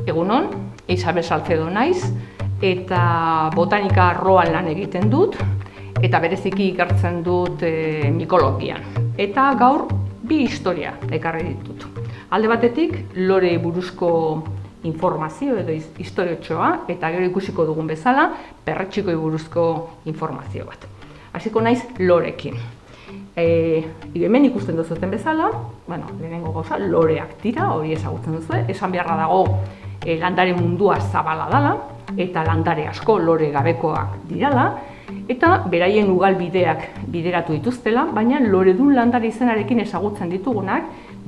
Egunon, Isabel Salcedo naiz, eta botanika arloan lan egiten dut, eta bereziki ikertzen dut mikologian. Eta gaur bi historia ekarri ditut. Alde batetik, lore buruzko informazio edo historiotxoa, eta gero ikusiko dugun bezala, perretxikoi buruzko informazio bat. Hasiko naiz lorekin. Hemen ikusten duzuten bezala, lehenengo gauza, loreak dira, hori ezagutzen duzu, esan beharra dago landare mundua zabala dela, eta landare asko lore gabekoak dirala, eta beraien ugalbideak bideratu dituztela, baina loredun landare izenarekin ezagutzen ditugunak,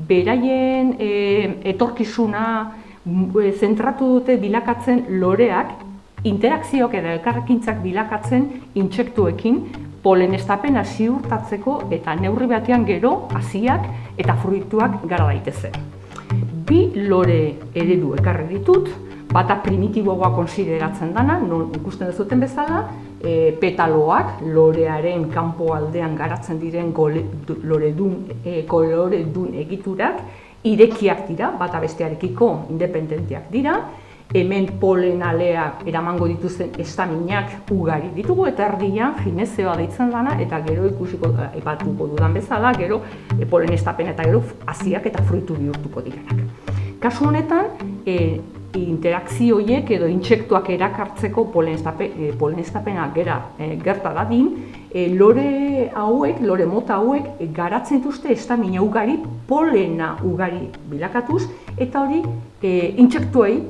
beraien etorkizuna zentratu dute bilakatzen loreak, interakzioak edo elkarrekintzak bilakatzen intsektuekin, polenestapena ziurtatzeko eta neurri batean gero haziak eta fruituak gara daitezen. Bi lore eredu ekarri ditut, bata primitiboagoa konsideratzen dana, ikusten duzuten bezala, petaloak lorearen kanpoaldean garatzen diren koloredun egiturak, irekiak dira, bata bestearekiko independenteak dira, hemen polenalea eramango dituzten estaminak ugari ditugu, eta erdian ginezeoa deitzen dana, eta gero ikusiko aipatuko dudan bezala, gero polenestapena eta gero haziak eta fruitu bihurtuko direnak. Kasu honetan, interakzio horiek edo intsektuak erakartzeko polenestapena gerta dadin, lore mota hauek garatzen dituzte estamina ugari, polena ugari bilakatuz, eta hori intsektuei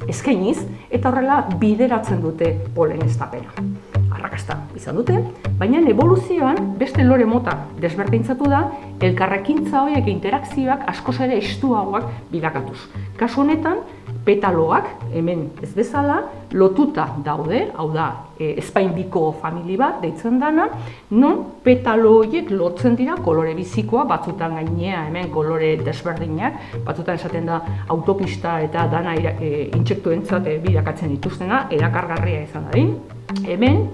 eskainiz, eta horrela bideratzen dute polenestapena. Arrakasta izan dute, baina eboluzioan beste lore mota desberdintzatu da, elkarrekintza horiek interakzioak askoz ere estuagoak bilakatuz. Kasu honetan, petaloak, hemen ez bezala, lotuta daude, hau da, ezpainbiko famili bat deitzen dana, non petalo horiek lotzen dira kolore bizikoa, batzutan gainea hemen kolore desberdinak, batzutan esaten da autopista eta dana intsektuentzat bilakatzen dituztena, erakargarria izan dadin. Hemen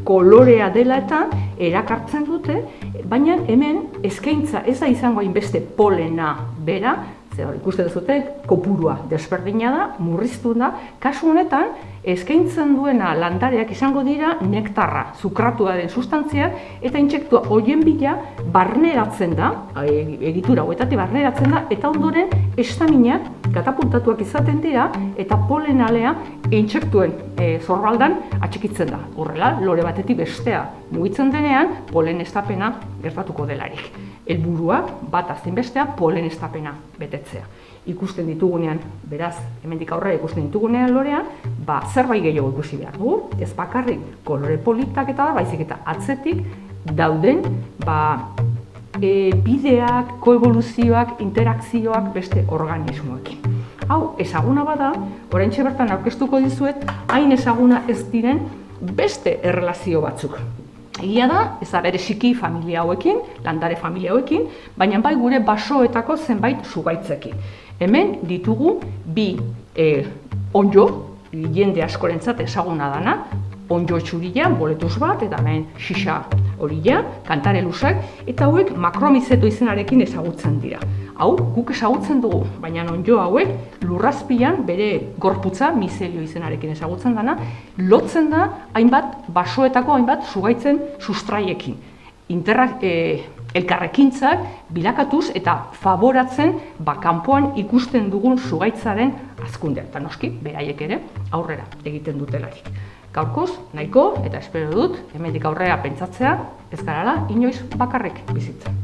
kolorea dela eta erakartzen dute, baina hemen eskaintza ez da izango hainbeste polena bera, ikusten duzute, kopurua desberdina da, murriztu da, kasu honetan eskaintzen duena landareak izango dira nektarra, zukratua den sustantzia, eta intsektua horien bila barneratzen da, egitura hauetatik barneratzen da, eta ondoren estaminak katapultatuak izaten dira, eta polenalea intsektuen zorbaldan atxikitzen da. Horrela, lore batetik bestea mugitzen denean, polenestapena gertatuko delarik. Helburua bat azten bestea polenestapena betetzea. Ikusten ditugunean, beraz, hemendik aurrera ikusten ditugunean lorean, zerbait gehiago ikusi behar dugu, ez bakarrik kolore politak eta baizik eta atzetik dauden bideak, koevoluzioak, interakzioak beste organismoekin. Hau, ezaguna bada, oraintxe bertan aurkeztuko dizuet, hain ezaguna ez diren beste errelazio batzuk. Egia da, ez da bereziki familia hauekin, landare familia hauekin, baina bai gure basoetako zenbait zugaitzekin. Hemen ditugu bi onjo, jende askorentzat ezaguna dana, onjo txurila, boletuz bat, eta hemen xixa horila, kantare luzak, eta hauek makromizeto izenarekin ezagutzen dira. Hau, guk ezagutzen dugu, baina onjo hauek lurrazpian bere gorputza, mizelio izenarekin ezagutzen dana, lotzen da hainbat basoetako hainbat zugaitzen sustraiekin. Elkarrekintzak bilakatuz eta favoratzen kanpoan ikusten dugun zugaitzaren hazkundea. Eta noski, beraiek ere aurrera egiten dutelarik. Gaurkoz, nahiko, eta espero dut, hemendik aurrera pentsatzea, ez garala inoiz bakarrik bizitzen.